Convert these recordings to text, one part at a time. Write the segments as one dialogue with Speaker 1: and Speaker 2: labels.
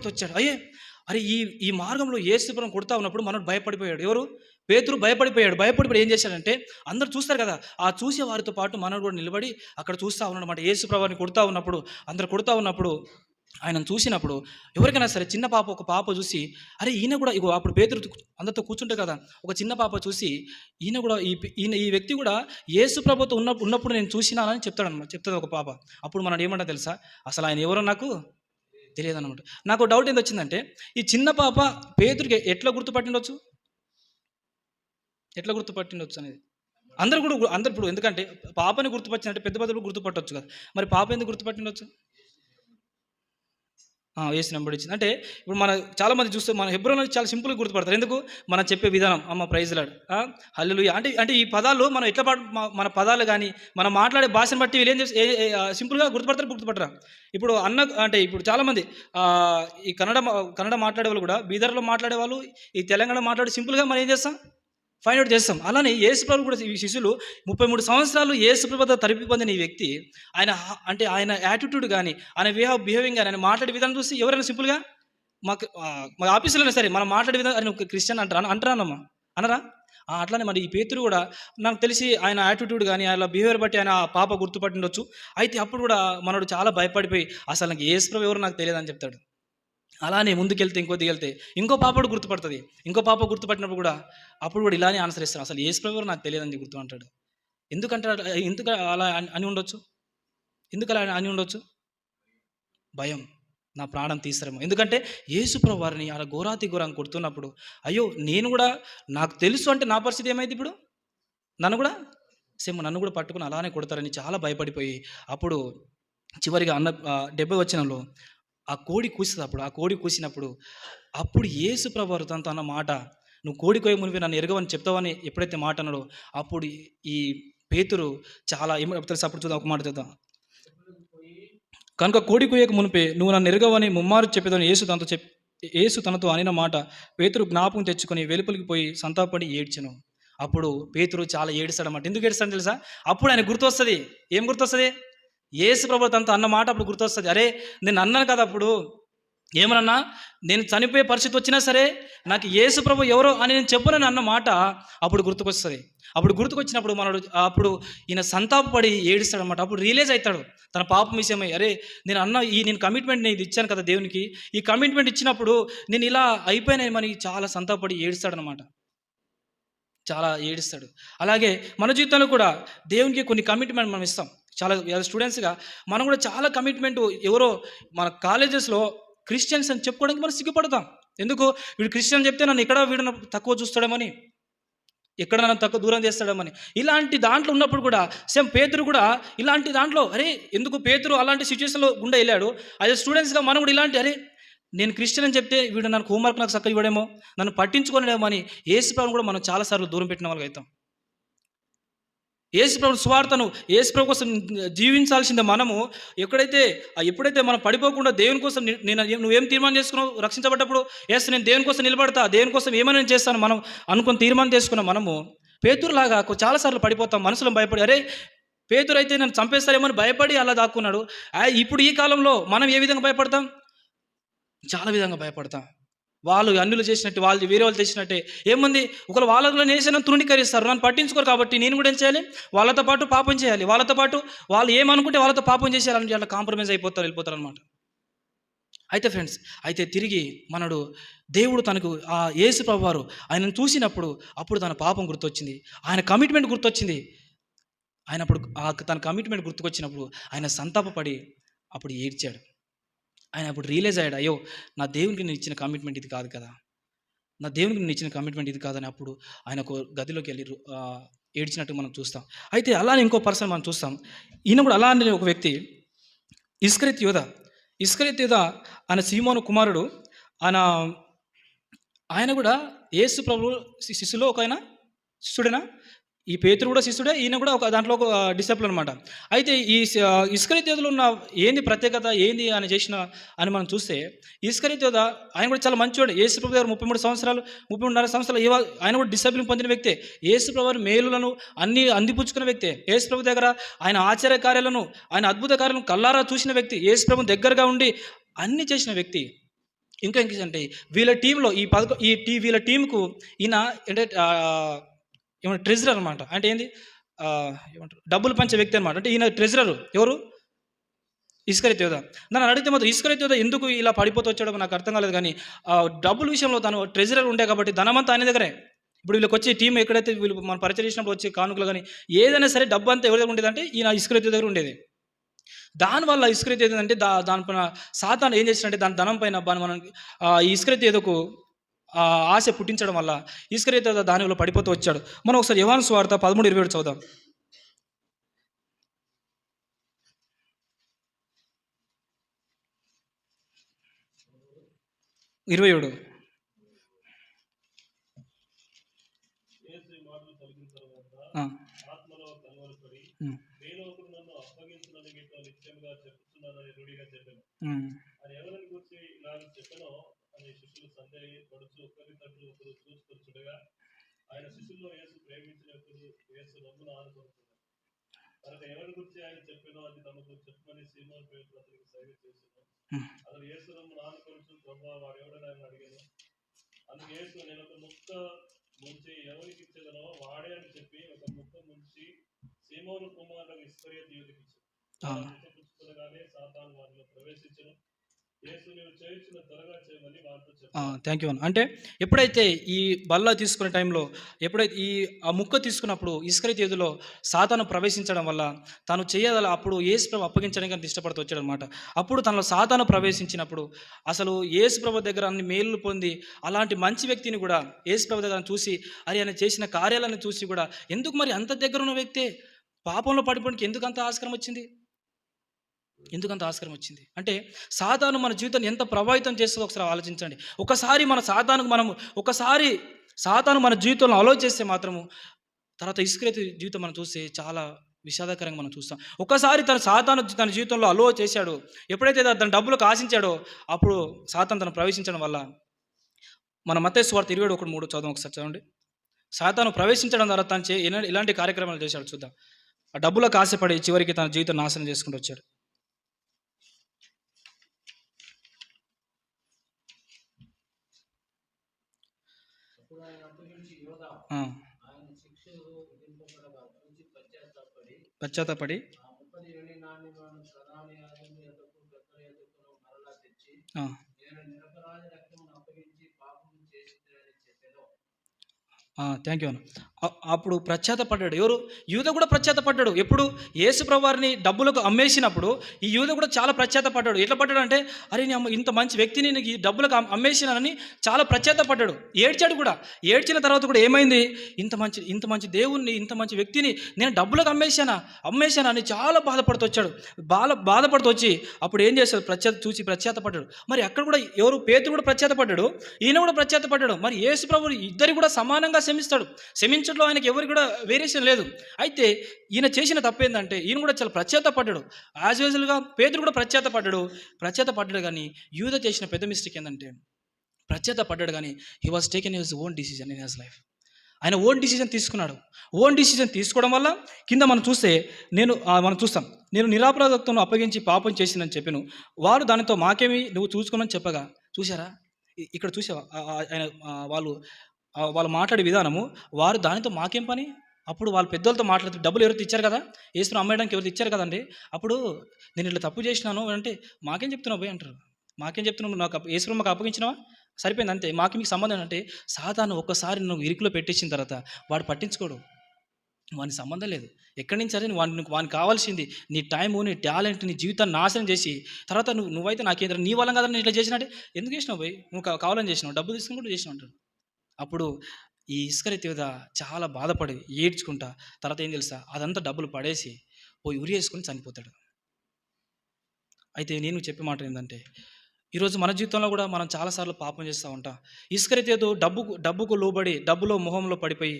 Speaker 1: గుర్తొచ్చాడు. అరే ఈ ఈ మార్గంలో యేసుప్రభుని కొడతా ఉన్నప్పుడు మనోడు భయపడిపోయాడు. ఎవరు? పేతురు భయపడిపోయాడు. భయపడిపోయి ఏం చేశాడంటే, అందరూ చూస్తారు కదా, ఆ చూసే వారితో పాటు మనోడు కూడా నిలబడి అక్కడ చూస్తూ ఉన్నాడన్నమాట. యేసుప్రభుని కొడతా ఉన్నప్పుడు, అందరు కొడతా ఉన్నప్పుడు, ఆయనను చూసినప్పుడు ఎవరికైనా సరే చిన్న పాప, ఒక పాప చూసి అరే ఈయన కూడా, ఇగో అప్పుడు పేతురు అందరితో కూర్చుంటే కదా, ఒక చిన్న పాప చూసి ఈయన కూడా ఈ వ్యక్తి కూడా యేసు ప్రభుతో ఉన్నప్పుడు నేను చూసినానని చెప్తాడనమాట. చెప్తుంది ఒక పాప. అప్పుడు మనం ఏమంటా తెలుసా, అసలు ఆయన ఎవరో నాకు తెలియదు అనమాట. నాకు డౌట్ ఏంది వచ్చిందంటే, ఈ చిన్న పాప పేతురికి ఎట్లా గుర్తుపట్టిండొచ్చు అనేది అందరు ఇప్పుడు, ఎందుకంటే పాపని గుర్తుపట్టినట్టే పెద్ద పెద్దలు గుర్తుపట్టవచ్చు కదా, మరి పాప ఎందుకు గుర్తుపట్టిండొచ్చు? వేసి నెంబర్ అంటే ఇప్పుడు మన చాలామంది చూస్తే మన హెబ్రోన్లో చాలా సింపుల్గా గుర్తుపడతారు. ఎందుకు? మనం చెప్పే విధానం, అమ్మ ప్రైజ్ లాడ్, హల్లెలూయా అంటే ఈ పదాలు మనం ఎట్లా మన పదాలు కానీ మనం మాట్లాడే భాషను బట్టి వీళ్ళు ఏం చేసి సింపుల్గా గుర్తుపడరా? ఇప్పుడు అంటే ఇప్పుడు చాలామంది ఈ కన్నడ మాట్లాడే వాళ్ళు కూడా, బీదర్లో మాట్లాడే వాళ్ళు, ఈ తెలంగాణ మాట్లాడే సింపుల్గా మనం ఏం చేస్తాం, ఫైండ్ అవుట్ చేస్తాం. అలానే యేసుప్రభు కూడా, ఈ శిష్యులు 33 సంవత్సరాలు యేసుప్రభుతో తరిపి పొందిన ఈ వ్యక్తి, ఆయన యాటిట్యూడ్ కానీ, ఆయన బిహేవింగ్ కానీ, ఆయన మాట్లాడే విధానం చూసి ఎవరైనా సింపుల్గా మా ఆఫీసులోనే సరే మనం మాట్లాడే విధానం, ఆయన ఒక క్రిస్టియన్ అంటారనమ్మా, అనరా? అట్లానే మరి ఈ పేతురు కూడా నాకు తెలిసి ఆయన యాటిట్యూడ్ కానీ, ఆయన బిహేవియర్ బట్టి ఆయన పాప గుర్తుపట్టిండొచ్చు. అయితే అప్పుడు కూడా మనోడు చాలా భయపడిపోయి అసలు నాకు యేసుప్రభు ఎవరు నాకు తెలియదని చెప్తాడు. అలానే ముందుకెళ్తే ఇంకో పాప కూడా గుర్తుపడుతుంది. ఇంకో పాప గుర్తుపట్టినప్పుడు కూడా అప్పుడు కూడా ఇలానే ఆన్సర్ ఇస్తాను, అసలు యేసుప్రభు ఎవరు నాకు తెలియదని గుర్తు అంటాడు. ఎందుకు అలా అని ఉండొచ్చు? ఎందుకు అలా అని ఉండొచ్చు? భయం, నా ప్రాణం తీస్తారేమో. ఎందుకంటే యేసుప్రభు వారిని అలా ఘోరాతి ఘోరంగా కొడుతున్నప్పుడు, అయ్యో నేను కూడా, నాకు తెలుసు అంటే నా పరిస్థితి ఏమైంది ఇప్పుడు, నన్ను కూడా పట్టుకుని అలానే కొడతారని చాలా భయపడిపోయి, అప్పుడు చివరిగా 70 వచనంలో ఆ కోడి కూసినప్పుడు అప్పుడు యేసుప్రభు వారు తనతో అన్న మాట, నువ్వు కోడి కోయ మునిపి నన్ను ఎరగవని చెప్తావని ఎప్పుడైతే మాట అన్నాడో, అప్పుడు ఈ పేతురు చాలా తెలుసు. అప్పుడు చూద్దాం, ఒక మాట చూద్దాం. కనుక కోడి కోయక మునిపే నువ్వు నన్ను ఎరగవని ముమ్మారు చెప్పేదని యేసు తనతో అనిన మాట పేతురు జ్ఞాపకం తెచ్చుకొని వెలుపలికి పోయి సంతాపడి ఏడ్చెను. అప్పుడు పేతురు చాలా ఏడుస్తాడన్నమాట. ఎందుకు ఏడుస్తాడని తెలుసా? అప్పుడు ఆయన గుర్తొస్తుంది. ఏం గుర్తొస్తుంది? యేసుప్రభు తనతో అన్న మాట అప్పుడు గుర్తొస్తుంది. అరే నేను అన్నాను కదా అప్పుడు, ఏమనన్నా, నేను చనిపోయే పరిస్థితి వచ్చినా సరే నాకు యేసుప్రభు ఎవరో అని నేను చెప్పనని అన్న మాట అప్పుడు గుర్తుకొస్తుంది. అప్పుడు గుర్తుకొచ్చినప్పుడు అప్పుడు ఈయన సంతాపపడి ఏడుస్తాడనమాట. అప్పుడు రియలైజ్ అవుతాడు తన పాపం విషయమై, అరే నేను కమిట్మెంట్ నేను ఇచ్చాను కదా దేవునికి, ఈ కమిట్మెంట్ ఇచ్చినప్పుడు నేను ఇలా అయిపోయినాయని చాలా సంతాపపడి ఏడుస్తాడనమాట. చాలా ఏడుస్తాడు. అలాగే మన జీవితంలో కూడా దేవునికి కొన్ని కమిట్మెంట్ మనం ఇస్తాం. చాలా స్టూడెంట్స్గా మనం కూడా చాలా కమిట్మెంట్, ఎవరో మన కాలేజెస్లో క్రిస్టియన్స్ అని చెప్పుకోవడానికి మనం సిగ్గుపడతాం. ఎందుకు? వీడు క్రిస్టియన్ చెప్తే నన్ను వీడు తక్కువ చూస్తాడేమని, ఎక్కడ నన్ను తక్కువ దూరం చేస్తాడేమని, ఇలాంటి దాంట్లో ఉన్నప్పుడు కూడా సేమ్ పేతురు కూడా ఇలాంటి దాంట్లో, అరే ఎందుకు పేతురు అలాంటి సిచ్యువేషన్లో గుండా వెళ్ళాడు. అదే స్టూడెంట్స్గా మనం కూడా ఇలాంటి, అరే నేను క్రిస్టియన్ అని చెప్తే వీడు నాకు హోంవర్క్ నాకు చక్కగా ఇవ్వడేమో, నన్ను పట్టించుకోలేమో అని యేసుప్రభుని కూడా మనం చాలాసార్లు దూరం పెట్టిన వాళ్ళకి అవుతాం. యేసుప్రభు సువార్తను, యేసుప్రభు కోసం జీవించాల్సిందే మనము. ఎప్పుడైతే మనం పడిపోకుండా దేవుని కోసం నువ్వేం తీర్మానం చేసుకున్నావు రక్షించబడ్డప్పుడు, నేను దేవుని కోసం నిలబడతా, దేవుని కోసం ఏమైనా నేను చేస్తాను మనం అనుకుని తీర్మానం చేసుకున్నాం. మనము పేతురులాగా చాలాసార్లు పడిపోతాం, మనసులో భయపడి, అరే పేతురు అయితే నన్ను చంపేస్తారేమో అని భయపడి అలా దాక్కున్నాడు. ఇప్పుడు ఈ కాలంలో మనం ఏ విధంగా భయపడతాం? చాలా విధంగా భయపడతాం. వాళ్ళు అన్యులు చేసినట్టు, వాళ్ళు వేరే వాళ్ళు చేసినట్టే ఏముంది, ఒకరు వాళ్ళలో నేసిన తృణీకరిస్తారు, నన్ను పట్టించుకోరు కాబట్టి నేను కూడా ఏం చేయాలి, వాళ్ళతో పాటు పాపం చేయాలి, వాళ్ళతో పాటు వాళ్ళు ఏమనుకుంటే వాళ్ళతో పాపం చేసేయాలని అట్లా కాంప్రమైజ్ వెళ్ళిపోతారు అనమాట. అయితే ఫ్రెండ్స్, తిరిగి దేవుడు తనకు ఆ యేసుప్రభు వారు ఆయనను చూసినప్పుడు అప్పుడు తన పాపం గుర్తొచ్చింది, ఆయన కమిట్మెంట్ గుర్తొచ్చింది. ఆయన అప్పుడు తన కమిట్మెంట్ గుర్తుకొచ్చినప్పుడు ఆయన సంతాపపడి అప్పుడు ఏడ్చాడు. ఆయన అప్పుడు రియలైజ్ అయ్యాడు, అయ్యో నా దేవునికి నేను ఇచ్చిన కమిట్మెంట్ ఇది కాదు కదా, నా దేవునికి నేను ఇచ్చిన కమిట్మెంట్ ఇది కాదని అప్పుడు ఆయన ఒక గదిలోకి వెళ్ళి ఏడ్చినట్టు మనం చూస్తాం. అయితే అలానే ఇంకో పర్సన్ మనం చూస్తాం. ఈయన కూడా అలానే ఒక వ్యక్తి, ఇస్కరియోతు యూదా ఆయన సీమోను కుమారుడు. ఆయన కూడా యేసు ప్రభు శిష్యులో ఒక ఆయన శిష్యుడేనా? ఈ పేతురు కూడా శిష్యుడే, ఈయన కూడా ఒక దాంట్లో ఒక డిసిపుల్ అనమాట. అయితే ఈ ఇస్కరియోతులో ఉన్న ఏంది ప్రత్యేకత, ఏంది ఆయన చేసిన అని మనం చూస్తే, ఇస్కరియోతు ఆయన కూడా చాలా మంచివాడు. యేసు ప్రభు గారు 33 సంవత్సరాలు ఆయన కూడా డిసిప్లిన్ పొందిన వ్యక్తే. యేసు ప్రభు వారి మేలులను అన్ని అందిపుచ్చుకున్న వ్యక్తే. యేసు ప్రభు దగ్గర ఆయన ఆశ్చర్య కార్యాలను, ఆయన అద్భుత కార్యాలను కల్లారా చూసిన వ్యక్తి. యేసు ప్రభు దగ్గరగా ఉండి అన్ని చేసిన వ్యక్తి. ఇంకా అంటే వీళ్ళ టీంలో వీళ్ళ టీంకు ఈయన అంటే ఏమంటారు ట్రెజరర్ అనమాట. అంటే ఏంది ఏమంటారు డబ్బులు పంచే వ్యక్తి అనమాట. అంటే ఈయన ట్రెజరరు ఎవరు? ఇస్కరియోతు యోధ. నన్ను అడిగితే మాత్రం ఇస్కరియోతు యోధ ఎందుకు ఇలా పడిపోతూ వచ్చాడో నాకు అర్థం కాలేదు. కానీ డబ్బుల విషయంలో తను ట్రెజరర్ ఉండే కాబట్టి ధనమంతా ఆయన దగ్గరే. ఇప్పుడు వీళ్ళకి వచ్చే టీం ఎక్కడైతే వీళ్ళు మనం పరిచయం చేసినప్పుడు వచ్చే కానుకలు కానీ ఏదైనా సరే డబ్బు అంతా ఎవరి దగ్గర ఉండేదంటే ఈయన ఇస్కరియోతు దగ్గర ఉండేది. దానివల్ల ఇస్కరియోతు ఏంటంటే దానిపైన సాతాను ఏం చేసినంటే దాని ధనం పైన మనం ఈ ఇస్కరియోతు యోధకు ఆశ పుట్టించడం వల్ల ఇస్కరియోతు యోధ దానిలో పడిపోతూ వచ్చాడు. మనం ఒకసారి యోహాను సువార్త 13:27 చదువుదాం. 27. థ్యాంక్ యూ అన్న. అంటే ఎప్పుడైతే ఈ బల్ల తీసుకునే టైంలో ఎప్పుడైతే ఆ ముక్క తీసుకున్నప్పుడు ఇస్కరియోతు యోధలో సాతాను ప్రవేశించడం వల్ల తాను చేయగల అప్పుడు యేసుప్రభు అప్పగించడానికి ఇష్టపడుతూ వచ్చాడు అనమాట. అప్పుడు తనలో సాతాను ప్రవేశించినప్పుడు అసలు యేసుప్రభు దగ్గర అన్ని మేలు పొంది అలాంటి మంచి వ్యక్తిని కూడా యేసుప్రభు దగ్గర చూసి ఆయన చేసిన కార్యాలను చూసి కూడా ఎందుకు మరి అంత దగ్గర ఉన్న వ్యక్తే పాపంలో పడిపోవడానికి ఎందుకంత ఆస్కారం వచ్చింది అంటే సాతాను మన జీవితాన్ని ఎంత ప్రభావితం చేస్తుందో ఒకసారి ఆలోచించండి. ఒకసారి సాతాను మన జీవితంలో ఆలోచిస్తే మాత్రము తర్వాత ఇస్కరియోతు జీవితం మనం చూస్తే చాలా విషాదకరంగా మనం చూస్తాం. ఒకసారి సాతాను తన జీవితంలో అలో చేశాడు, ఎప్పుడైతే తన డబ్బులకు ఆశించాడో అప్పుడు సాతాను తను ప్రవేశించడం వల్ల మన మత్తయి సువార్త 21:3 చదువు ఒకసారి చదవండి. సాతాను ప్రవేశించడం ద్వారా తను ఇలాంటి కార్యక్రమాలు చేశాడు చూద్దాం. ఆ డబ్బులకు ఆశపడి చివరికి తన జీవితం నాశనం చేసుకుంటూ వచ్చాడు. పశ్చాత్తాపడి థ్యాంక్ యూ అన్న. అప్పుడు పశ్చాత్తపడ్డాడు. ఎవరు? యూద కూడా పశ్చాత్తపడ్డాడు. ఎప్పుడు? యేసు ప్రభువారిని డబ్బులకు అమ్మేసినప్పుడు ఈ యూద కూడా చాలా పశ్చాత్తపడ్డాడు. ఎట్లా పడ్డాడు అంటే అరే నేను ఇంత మంచి వ్యక్తిని నేను ఈ డబ్బులకు అమ్మేసినానని చాలా పశ్చాత్తపడ్డాడు. ఏడ్చాడు కూడా. ఏడ్చిన తర్వాత కూడా ఏమైంది? ఇంత మంచి దేవుణ్ణి ఇంత మంచి వ్యక్తిని నేను డబ్బులకు అమ్మేశానా అని చాలా బాధపడుతూ వచ్చాడు. బాధపడుతూ వచ్చి అప్పుడు ఏం చేశాడు? పశ్చాత్తపడ్డాడు. మరి అక్కడ కూడా ఎవరు? పేతురు కూడా పశ్చాత్తపడ్డాడు, ఈయన కూడా పశ్చాత్తపడ్డాడు. మరి యేసు ప్రభువు ఇద్దరు కూడా సమానంగా క్షమించడంలో ఆయనకి ఎవరికి కూడా వేరియేషన్ లేదు. అయితే ఈయన చేసిన తప్పేందంటే ఈయన కూడా చాలా పశ్చాత్తపడ్డాడు. యాజ్ యూజువల్గా పేతురు కూడా పశ్చాత్తపడ్డాడు. కానీ యూదా చేసిన పెద్ద మిస్టేక్ ఏంటంటే పశ్చాత్తపడ్డాడు కానీ he was taken his own decision in his life. ఆయన ఓన్ డిసిజన్ తీసుకున్నాడు. ఓన్ డిసిజన్ తీసుకోవడం వల్ల కింద మనం చూస్తాం, నేను నిరాపరాధత్వం అప్పగించి పాపం చేసిందని చెప్పాను, వారు దానితో మాకేమి నువ్వు చూసుకున్నాను చెప్పగా. చూసారా? ఇక్కడ చూసావా ఆయన వాళ్ళు మాట్లాడే విధానము? వారు దానితో మాకేం పని? అప్పుడు వాళ్ళు పెద్దలతో మాట్లాడుతూ డబ్బులు ఎవరైతే ఇచ్చారు కదా, యేసును అమ్మేయడానికి ఎవరైతే ఇచ్చారు కదండి, అప్పుడు నేను ఇట్లా తప్పు చేసినాను అంటే మాకేం చెప్తున్నావు పోయి అంటారు. మాకేం చెప్తున్నావు? నాకు యేసు మాకు అప్పగించినావా? సరిపోయింది అంతే, మాకు మీకు సంబంధం అంటే. సాతాను ఒక్కసారి నువ్వు ఇరుకులో పెట్టేసిన తర్వాత వాడు పట్టించుకోడు, వానికి సంబంధం లేదు. ఎక్కడి నుంచి సరే వానికి కావాల్సింది నీ టైము, నీ టాలెంట్, నీ జీవితాన్ని నాశనం చేసి తర్వాత నువ్వైతే నాకేంద్ర నీ వల్ల కదా నేను ఇట్లా చేసినట్టే. ఎందుకు చేసినావు పోయి? నువ్వు కావాలని చేసినావు, డబ్బు తీసుకుని కూడా చేసినావు అంటాడు. అప్పుడు ఈ ఇస్కరియోతు యోధ చాలా బాధపడి ఏడ్చుకుంటా తర్వాత ఏం తెలుసా, అదంతా డబ్బులు పడేసి పోయి ఉరి వేసుకొని చనిపోతాడు. అయితే నేను చెప్పే మాట ఏంటంటే ఈరోజు మన జీవితంలో కూడా మనం చాలాసార్లు పాపం చేస్తూ ఉంటాం. ఇస్కరియోతు యోధ డబ్బుకు లోబడి డబ్బులో మొహంలో పడిపోయి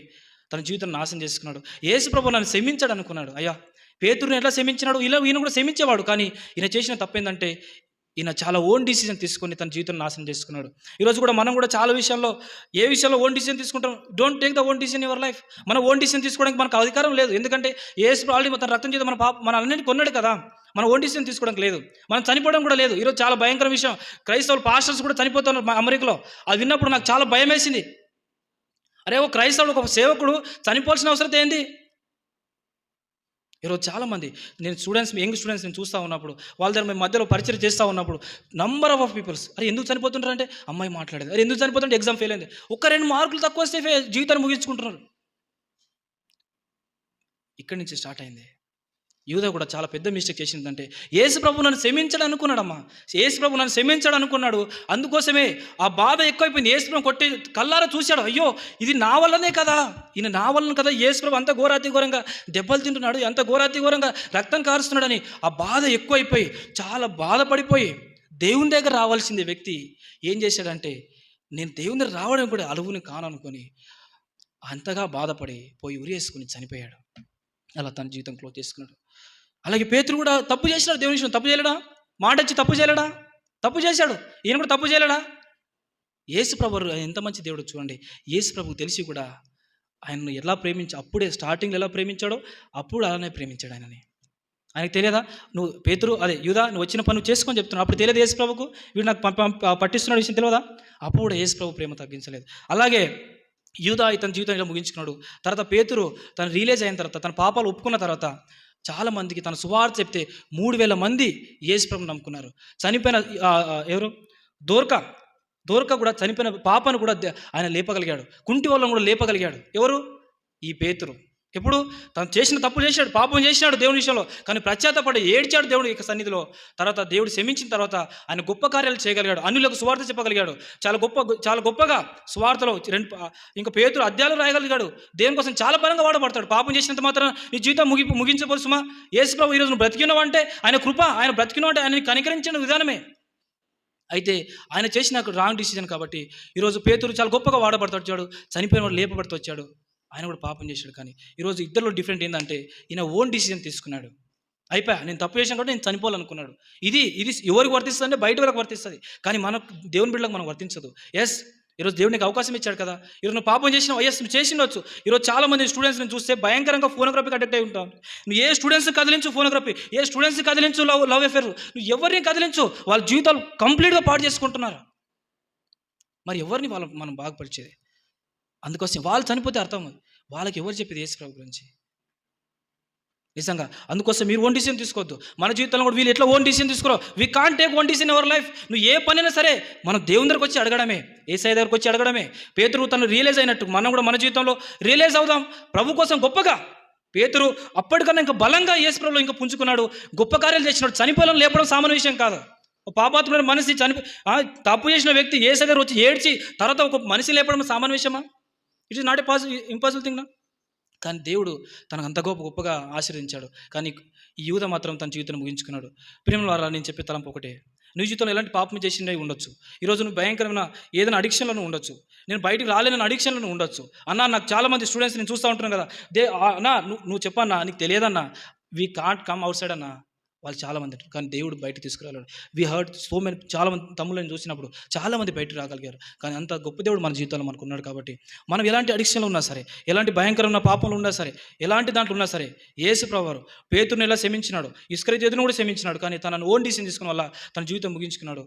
Speaker 1: తన జీవితం నాశనం చేసుకున్నాడు. యేసు ప్రభువు నన్ను క్షమించాడు అనుకున్నాడు. అయ్యా పేతురుని ఎట్లా క్షమించినాడు, ఈయన కూడా క్షమించేవాడు. కానీ ఈయన చేసిన తప్పేందంటే ఈయన చాలా ఓన్ డిసిజన్ తీసుకొని తన జీవితం నాశనం చేసుకున్నాడు. ఈరోజు కూడా మనం కూడా చాలా విషయాల్లో ఏ విషయంలో ఓన్ డిసిజన్ తీసుకుంటాం? Don't take the own decision your life. మనం ఓన్ డిసిజన్ తీసుకోవడానికి మనకు అధికారం లేదు. ఎందుకంటే యేసు ఆల్రెడీ తన రక్తం చేత మన అన్నింటినీ కొన్నాడు కదా. మనం ఓన్ డిసిజన్ తీసుకోవడానికి లేదు, మనం చనిపోవడం కూడా లేదు. ఈరోజు చాలా భయంకర విషయం, క్రైస్తవులు పాస్టర్స్ కూడా చనిపోతున్నారు అమెరికాలో. అది విన్నప్పుడు నాకు చాలా భయం వేసింది. అరే, ఒక క్రైస్తవుడు, ఒక సేవకుడు చనిపోవాల్సిన అవసరం ఏంది? ఈరోజు చాలామంది యంగ్ స్టూడెంట్స్ నేను చూస్తూ ఉన్నప్పుడు, వాళ్ళ దగ్గర మేము మధ్యలో పరిచయం చేస్తూ ఉన్నప్పుడు నంబర్ ఆఫ్ పీపుల్స్, అరే ఎందుకు చనిపోతుంటారంటే అమ్మాయి మాట్లాడేది, అరే ఎందుకు చనిపోతుంటే ఎగ్జామ్ ఫెయిల్ అయింది, ఒక 2 మార్కులు తక్కువ వస్తే జీవితాన్ని ముగించుకుంటున్నారు. ఇక్కడి నుంచి స్టార్ట్ అయింది. యూదా కూడా చాలా పెద్ద మిస్టేక్ చేసిందంటే, యేసు ప్రభు నన్ను క్షమించాడు అనుకున్నాడమ్మా. యేసు ప్రభు నన్ను క్షమించాడు అనుకున్నాడు. అందుకోసమే ఆ బాధ ఎక్కువైపోయింది. యేసు ప్రభు కొట్టి కల్లారా చూశాడు, అయ్యో ఇది నా వల్లనే కదా, ఈయన నా వల్లనే కదా యేసు ప్రభు అంత ఘోరాతి ఘోరంగా దెబ్బలు తింటున్నాడు, అంత ఘోరాతి ఘోరంగా రక్తం కారుస్తున్నాడని ఆ బాధ ఎక్కువైపోయి చాలా బాధపడిపోయి దేవుని దగ్గర రావాల్సిందే వ్యక్తి ఏం చేశాడంటే, నేను దేవుని దగ్గర రావడం కూడా అలువుని కాననుకొని అంతగా బాధపడి పోయి ఉరేసుకుని చనిపోయాడు. అలా తన జీవితం క్లోజ్ చేసుకున్నాడు. అలాగే పేతురు కూడా తప్పు చేసినాడు. దేవుని విషయం తప్పు చేయలేడా? మాట వచ్చి తప్పు చేయలేడా? తప్పు చేశాడు. ఈయన కూడా తప్పు చేయలేడా? యేసు ప్రభు ఎంత మంచి దేవుడు చూడండి. యేసు ప్రభు తెలిసి కూడా ఆయనను ఎలా అప్పుడే స్టార్టింగ్లో ఎలా ప్రేమించాడో అప్పుడు అలానే ప్రేమించాడు ఆయనని. ఆయనకు తెలియదా? నువ్వు పేతురు యూదా నువ్వు వచ్చిన పని చేసుకొని చెప్తున్నావు. అప్పుడు తెలియదు యేసు ప్రభుకు వీడు నాకు పట్టిస్తున్నాడు విషయం తెలియదా? అప్పుడు కూడా యేసు ప్రభు ప్రేమ తగ్గించలేదు. అలాగే యూదా తన జీవితం ఇలా ముగించుకున్నాడు. తర్వాత పేతురు తను రియలైజ్ అయిన తర్వాత, తన పాపాలు ఒప్పుకున్న తర్వాత చాలామందికి తన సువార్త చెప్తే 3000 మంది యేసు ప్రభువుని నమ్ముకున్నారు. చనిపోయిన ఎవరు దోర్క కూడా చనిపోయిన పాపను కూడా ఆయన లేపగలిగాడు. కుంటి వాళ్ళను కూడా లేపగలిగాడు. ఎవరు? ఈ పేతురు. ఎప్పుడు తను చేసిన తప్పు చేశాడు, పాపం చేసినాడు దేవుని విషయంలో, కానీ పశ్చాత్తాపడి ఏడ్చాడు దేవుడి యొక్క సన్నిధిలో. తర్వాత దేవుడు క్షమించిన తర్వాత ఆయన గొప్ప కార్యాలు చేయగలిగాడు. అన్యులకు సువార్త చెప్పగలిగాడు. చాలా గొప్పగా సువార్తలో ఇంకా పేతురు అధ్యాయాలు రాయగలిగాడు. దేవుని కోసం చాలా బలంగా వాడబడతాడు. పాపం చేసినంత మాత్రం నీ జీవితం ముగించబోసుమా? యేసు ప్రభు ఈరోజు నువ్వు బ్రతికినవంటే ఆయన కృప, ఆయన బ్రతికినవంటే ఆయన కనికరించిన విధానమే. అయితే ఆయన చేసిన రాంగ్ డిసిజన్ కాబట్టి ఈరోజు పేతురు చాలా గొప్పగా వాడబడతాడు. చూడు, చనిపోయిన వాడు లేపబడుతూ వచ్చాడు. ఆయన కూడా పాపం చేశాడు. కానీ ఈరోజు ఇద్దరిలో డిఫరెంట్ ఏంటంటే, ఈయన ఓన్ డిసిజన్ తీసుకున్నాడు. అయిపోయా, నేను తప్పు చేశాను కాబట్టి నేను చనిపోవాలనుకున్నాడు. ఇది ఎవరికి వర్తిస్తుంది అంటే బయట వాళ్ళకి వర్తిస్తుంది, కానీ మనకు దేవుని బిడ్డలకు మనం వర్తించదు. ఎస్, ఈరోజు దేవునికి అవకాశం ఇచ్చాడు కదా. ఈరోజు నువ్వు పాపం చేసిన ఎస్ నువ్వు చేసిండొచ్చు. ఈరోజు చాలామంది స్టూడెంట్స్ నేను చూస్తే భయంకరంగా ఫోనోగ్రఫీకి అడిక్ట్ అయి ఉంటాం. నువ్వు ఏ స్టూడెంట్స్ కదిలించు ఫోనోగ్రఫీ, ఏ స్టూడెంట్స్ కదిలించు లవ్ అఫేర్, నువ్వు ఎవరిని కదిలించు వాళ్ళ జీవితాలు కంప్లీట్గా పాడు చేసుకుంటున్నారు. మరి ఎవరిని మనం బాగుపరిచేది? అందుకోసం వాళ్ళు చనిపోతే అర్థం వాళ్ళకి ఎవరు చెప్పేది యేసు ప్రభు గురించి? నిజంగా అందుకోసం మీరు ఓన్ డిసిజన్ తీసుకోవద్దు. మన జీవితంలో కూడా వీళ్ళు ఎట్లా ఓన్ డిసిజన్ తీసుకోరు. We can't take own decision our life. నువ్వు ఏ పనైనా సరే మనం దేవుని దగ్గరకు వచ్చి అడగడమే, యేసయ్య దగ్గరకు వచ్చి అడగడమే. పేతురు తను రియలైజ్ అయినట్టు మనం కూడా మన జీవితంలో రియలైజ్ అవుదాం ప్రభు కోసం గొప్పగా. పేతురు అప్పటికన్నా ఇంకా బలంగా యేసు ప్రభులో ఇంకా పుంజుకున్నాడు, గొప్ప కార్యాలు చేసినాడు. చనిపోవడం లేపడం సామాన్య విషయం కాదు. పాపాత్ముడైన మనిషి తప్పు చేసిన వ్యక్తి యేసయ్య దగ్గర వచ్చి ఏడ్చి తర్వాత ఒక మనిషి లేపడం సామాన్య విషయమా? It is not impossible thing నా. కానీ దేవుడు తనకు అంత గొప్పగా ఆశీర్వదించాడు. కానీ ఈ యూదా మాత్రం తన జీవితాన్ని ముగించుకున్నాడు. ప్రేమ వారా, నేను చెప్పే తలంపు ఒకటే, నీ జీవితంలో ఎలాంటి పాపం చేసిండే ఉండొచ్చు. ఈరోజు నువ్వు భయంకరమైన ఏదైనా అడిక్షన్లను ఉండొచ్చు. నేను బయటికి రాలేనని అడిక్షన్లను ఉండొచ్చు. అన్నా, నాకు చాలామంది స్టూడెంట్స్ నేను చూస్తూ ఉంటున్నాను కదా, అన్నా నువ్వు చెప్పన్నా, నీకు తెలియదన్నా, we can't come outside అన్నా, వాళ్ళు చాలామంది అంటారు. కానీ దేవుడు బయట తీసుకురాలేడు. వీ హర్ట్ సో మెనీ, చాలామంది తమ్ముళ్ళని చూసినప్పుడు చాలామంది బయటకు రాగలిగారు. కానీ అంత గొప్ప దేవుడు మన జీవితంలో మనకు ఉన్నాడు. కాబట్టి మనం ఎలాంటి అడిక్షన్లు ఉన్నా సరే, ఎలాంటి భయంకరమైన పాపంలో ఉన్నా సరే, ఎలాంటి దాంట్లో ఉన్నా సరే, యేసు ప్రభువు పేతురుని ఎలా క్షమించినాడు, ఇస్కరియోతును కూడా క్షమించినాడు. కానీ తనను ఓన్ డిసిజన్ తీసుకున్న వల్ల తన జీవితం ముగించుకున్నాడు.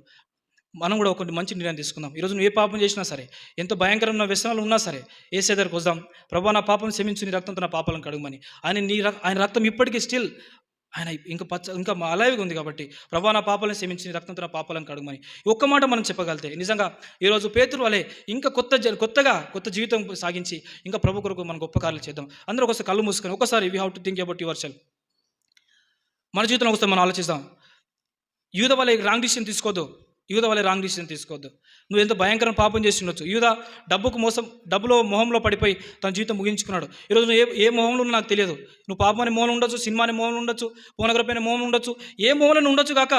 Speaker 1: మనం కూడా ఒక మంచి నిర్ణయం తీసుకుందాం. ఈరోజు నువ్వు ఏ పాపం చేసినా సరే, ఎంత భయంకరమైన వ్యసనాలు ఉన్నా సరే, యేసయ్య దగ్గరికి వద్దాం. ప్రభువా, నా పాపం క్షమించు, నీ రక్తంతో నా పాపాలను కడుగుమని. ఆయన రక్తం ఇప్పటికీ స్టిల్ ఆయన ఇంకా అలైవ్గా ఉంది. కాబట్టి ప్రభువా, నా పాపాలను క్షమించి, నీ రక్తంతో నా పాపాలను కడుగుమని ఒక్క మాట మనం చెప్పగలితే నిజంగా ఈరోజు పేతురు వలె ఇంకా కొత్త జీవితం సాగించి ఇంకా ప్రభు కొరకు మనం గొప్ప కార్యాలు చేద్దాం. అందరూ ఒకసారి కళ్ళు మూసుకొని ఒకసారి we have to think about your self. మన జీవితంలో ఒకసారి మనం ఆలోచిద్దాం. యూదా వలె రాంగ్ డిసిషన్ తీసుకోవద్దు. నువ్వు ఎంత భయంకరమైన పాపం చేసి ఉండొచ్చు. యూదా డబ్బులో మొహంలో పడిపోయి తన జీవితం ముగించుకున్నాడు. ఈరోజు నువ్వు ఏ మొహంలో నాకు తెలియదు. నువ్వు పాపం అనే మొహంలో ఉండొచ్చు, సినిమా అనే మొహంలో ఉండొచ్చు, పోనోగ్రఫీ అనే మొహంలో ఉండొచ్చు, ఏ మొహంలో ఉండొచ్చు కాక.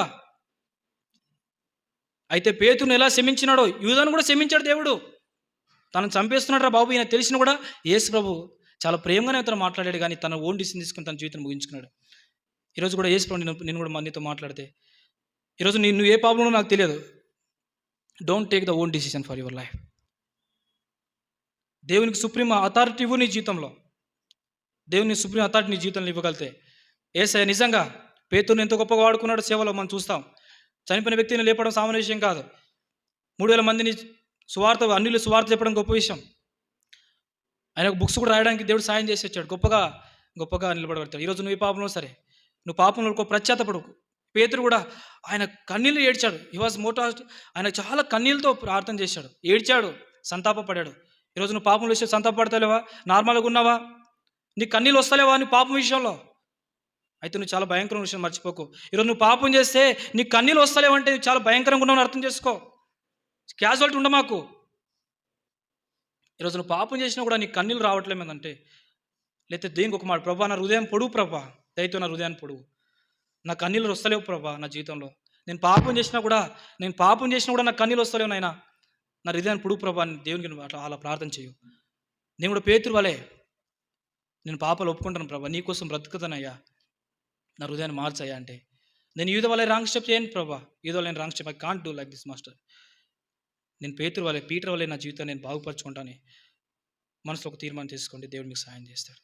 Speaker 1: అయితే పేతురుని ఎలా క్షమించినాడో యూదాను కూడా క్షమించాడు దేవుడు. తనను చంపేస్తున్నాడు రా బాబు, ఈయన తెలిసిన కూడా యేసు ప్రభు చాలా ప్రేమగానే తను మాట్లాడాడు. కానీ తన ఓన్ డిసిషన్ తీసుకుని తన జీవితం ముగించుకున్నాడు. ఈరోజు కూడా యేసు ప్రభు నేను కూడా మనతో మాట్లాడితే, ఈరోజు నువ్వు ఏ పాపంలో నాకు తెలియదు. Don't take the own decision for your life. దేవునికి సుప్రీం అథారిటీ ఇవ్వు నీ జీవితంలో. దేవుని సుప్రీం అథారిటీ నీ జీవితంలో ఇవ్వగలితే, యేసయ్య నిజంగా పేతురుని ఎంతో గొప్పగా వాడుకున్నాడు సేవలో మనం చూస్తాం. చనిపోయిన వ్యక్తిని లేపడం సామాన్య విషయం కాదు. 3000 మందిని అన్యులు సువార్త చెప్పడం గొప్ప విషయం. ఆయన బుక్స్ కూడా రాయడానికి దేవుడు సాయం చేసి వచ్చాడు. గొప్పగా నిలబడబడతాడు. ఈరోజు నువ్వు ఈ పాపంలో సరే, నువ్వు పాపంలో ఒక ప్రత్యాతపడు. పేతురు కూడా ఆయన కన్నీళ్ళు ఏడ్చాడు. హీ వాజ్ మోటాస్ట్. ఆయన చాలా కన్నీళ్ళతో ప్రార్థన చేశాడు, ఏడ్చాడు, సంతాపపడ్డాడు. ఈరోజు నువ్వు పాపం విషయం సంతాపపడతలేవా? నార్మల్గా ఉన్నావా? నీ కన్నీళ్ళు వస్తలేవా నీ పాపం విషయంలో? అయితే నువ్వు చాలా భయంకరమైన విషయం మర్చిపోకు. ఈరోజు నువ్వు పాపం చేస్తే నీ కన్నీళ్ళు వస్తలేవంటే చాలా భయంకరంగా ఉన్నావు అర్థం చేసుకో. క్యాజువాలిటీ ఉండమాకు. ఈరోజు నువ్వు పాపం చేసినా కూడా నీ కన్నీళ్ళు రావట్లేమంటే, లేకపోతే దేనికి ఒక మాట, ప్రభా నా హృదయం పొడువు, ప్రభా దయతో నా హృదయాన్ని పొడువు, నా కన్నీళ్ళు వస్తలేవు ప్రభా నా జీవితంలో. నేను పాపం చేసినా కూడా నా కన్నీళ్ళు వస్తలేవు నాయనా, నా హృదయాన్ని పొడువు ప్రభా అని దేవునికి అలా ప్రార్థన చేయు. నేను కూడా పేతురు వలే నేను పాపాలు ఒప్పుకుంటాను ప్రభా, నీకోసం బ్రతుకుతానయ్యా, నా హృదయాన్ని మార్చయ్యా అంటే, నేను యూద వలే రాంగ్ స్టెప్ చేయను ప్రభా, యూద వల్ల నేను wrong step, I can't do like this master. నేను పీటర్ వలే నా జీవితాన్ని నేను బాగుపరచుకుంటాను మనసులో ఒక తీర్మానం తీసుకోండి. దేవుడు మీకు సహాయం చేస్తాడు.